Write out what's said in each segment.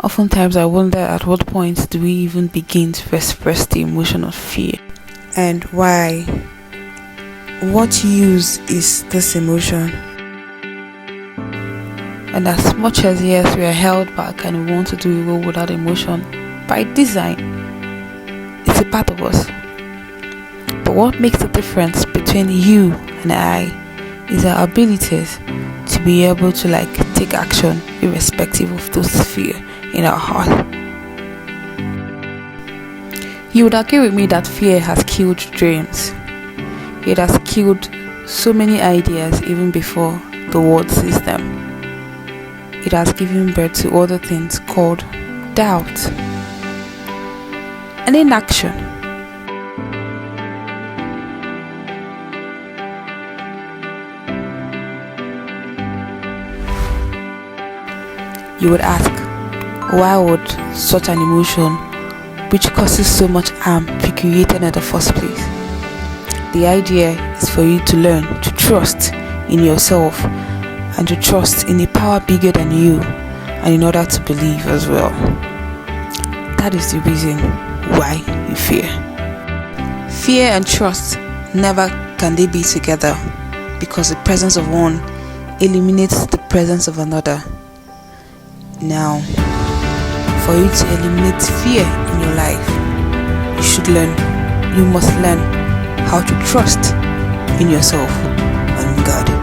Oftentimes, I wonder at what point do we even begin to express the emotion of fear? And why? What use is this emotion? And as much as yes, we are held back and we want to do it well without emotion, by design, it's a part of us. But what makes the difference between you and I is our abilities to be able to take action irrespective of those fear in our heart. You would agree with me that fear has killed dreams. It has killed so many ideas even before the world sees them. It has given birth to other things called doubt and inaction. You would ask, why would such an emotion, which causes so much harm, be created in the first place? The idea is for you to learn to trust in yourself and to trust in a power bigger than you, and in order to believe as well. That is the reason why you fear. Fear and trust never can they be together, because the presence of one eliminates the presence of another. Now, for you to eliminate fear in your life, you must learn how to trust in yourself and God.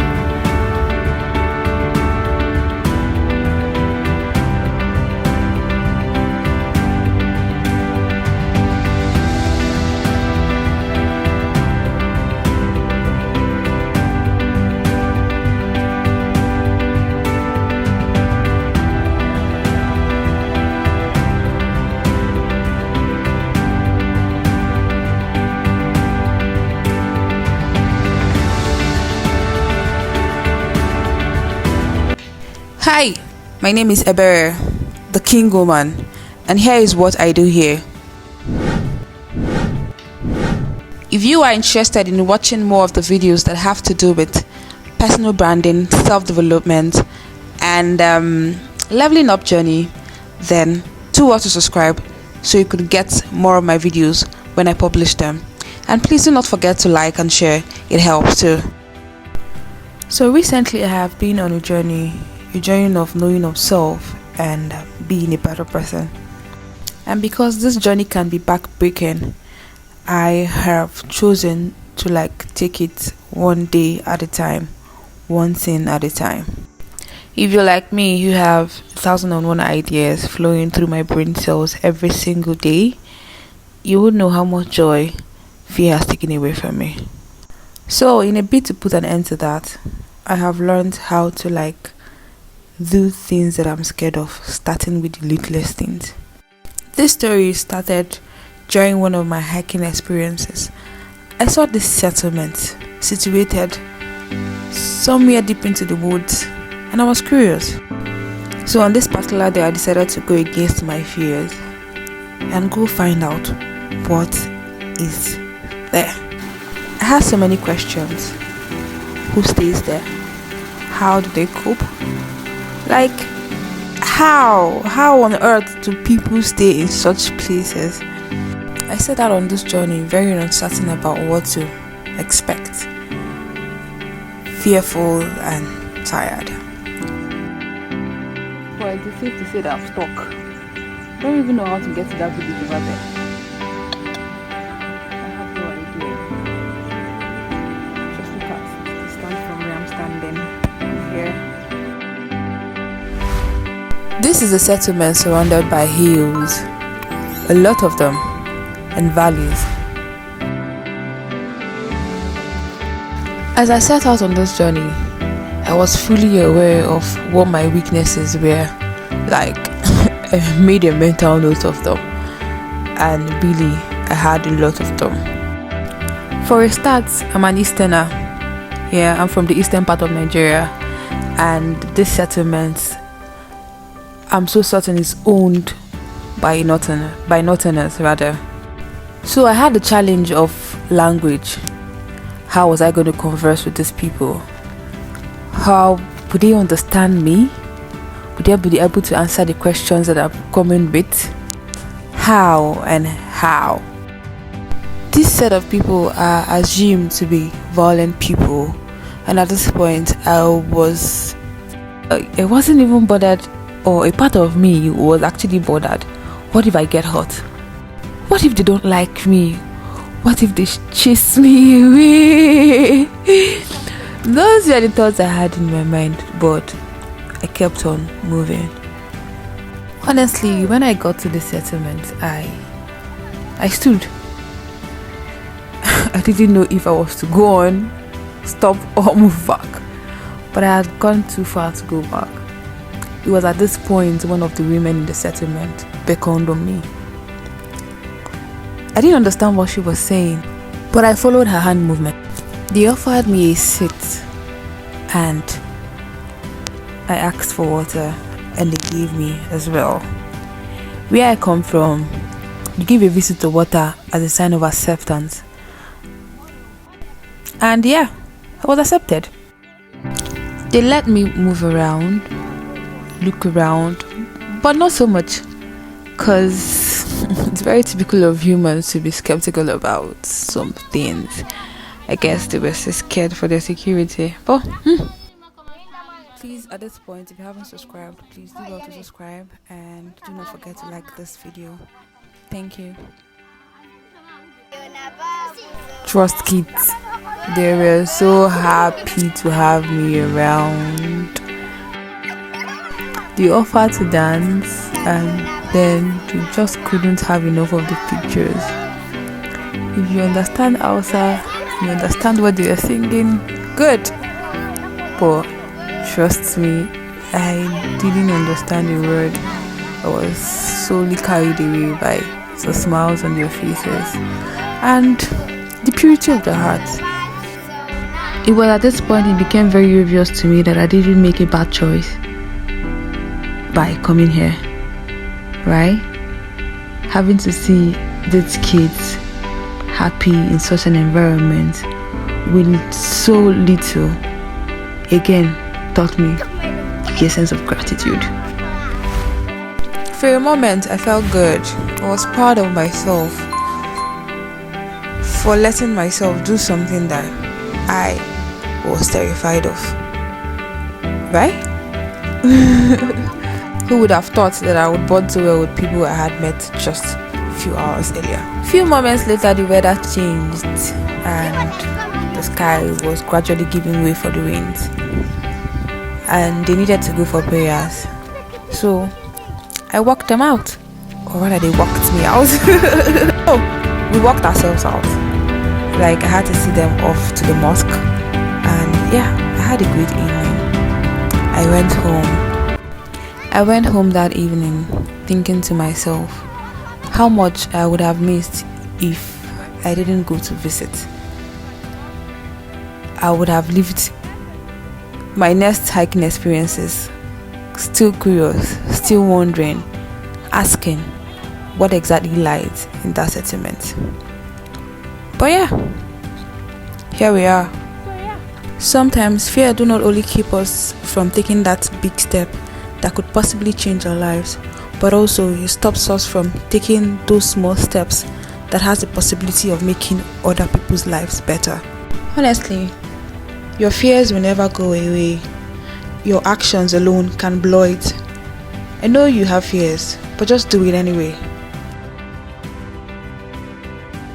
Hi, my name is Ebere, the King Woman, and here is what I do here. If you are interested in watching more of the videos that have to do with personal branding, self-development, and leveling up journey, then do also subscribe so you could get more of my videos when I publish them. And please do not forget to like and share, it helps too. So recently I have been on a journey of knowing of self and being a better person. And because this journey can be backbreaking, I have chosen to take it one day at a time, one thing at a time. If you're like me, you have 1,001 ideas flowing through my brain cells every single day, you would know how much joy fear has taken away from me. So in a bid to put an end to that, I have learned how to do things that I'm scared of, starting with the littlest things. This story started during one of my hiking experiences. I saw this settlement situated somewhere deep into the woods, and I was curious. So on this particular day, I decided to go against my fears and go find out what is there. I had so many questions. Who stays there? How do they cope? How on earth do people stay in such places? I set out on this journey very uncertain about what to expect, fearful and tired. Well, it's safe to say that I'm stuck. I don't even know how to get to that village over there. I have no idea. Just look at the distance from where I'm standing here. This is a settlement surrounded by hills, a lot of them, and valleys. As I set out on this journey, I was fully aware of what my weaknesses were. I made a mental note of them, and really, I had a lot of them. For a start, I'm an Easterner. Yeah, I'm from the eastern part of Nigeria, and this settlement, I'm so certain, is owned by Northerners rather. So I had the challenge of language. How was I going to converse with these people? How would they understand me? would I be able to answer the questions that I'm coming with? How and how? This set of people are assumed to be violent people, and at this point I wasn't even bothered, or a part of me was actually bothered. What if I get hurt? What if they don't like me? What if they chase me away? Those were the thoughts I had in my mind, but I kept on moving. Honestly, when I got to the settlement, I stood. I didn't know if I was to go on, stop, or move back. But I had gone too far to go back. It was at this point one of the women in the settlement beckoned on me. I didn't understand what she was saying, but I followed her hand movement. They offered me a seat, and I asked for water, and they gave me as well. Where I come from, you give a visitor water as a sign of acceptance. And yeah, I was accepted. They let me move around, look around, but not so much, because it's very typical of humans to be skeptical about some things. I guess they were so scared for their security. But please, at this point, if you haven't subscribed, please do well to subscribe, and do not forget to like this video. Thank you. Trust kids, they were so happy to have me around. They offered to dance, and then they just couldn't have enough of the pictures. If you understand Hausa, you understand what they are singing, good. But trust me, I didn't understand a word. I was solely carried away by the smiles on their faces and the purity of their hearts. It was at this point it became very obvious to me that I didn't make a bad choice by coming here, right? Having to see these kids happy in such an environment with so little, again, taught me a sense of gratitude. For a moment, I felt good. I was proud of myself for letting myself do something that I was terrified of. Right? Who would have thought that I would bond so well with people I had met just a few hours earlier? A few moments later, the weather changed and the sky was gradually giving way for the winds. And they needed to go for prayers. So I walked them out. Or rather, they walked me out. Oh, we walked ourselves out. Like, I had to see them off to the mosque. And yeah, I had a great evening. I went home that evening thinking to myself how much I would have missed if I didn't go to visit. I would have lived my next hiking experiences still curious, still wondering, asking what exactly lies in that settlement. But yeah, here we are. Sometimes fear do not only keep us from taking that big step that could possibly change our lives, but also it stops us from taking those small steps that has the possibility of making other people's lives better. Honestly, your fears will never go away. Your actions alone can blow it. I know you have fears, but just do it anyway.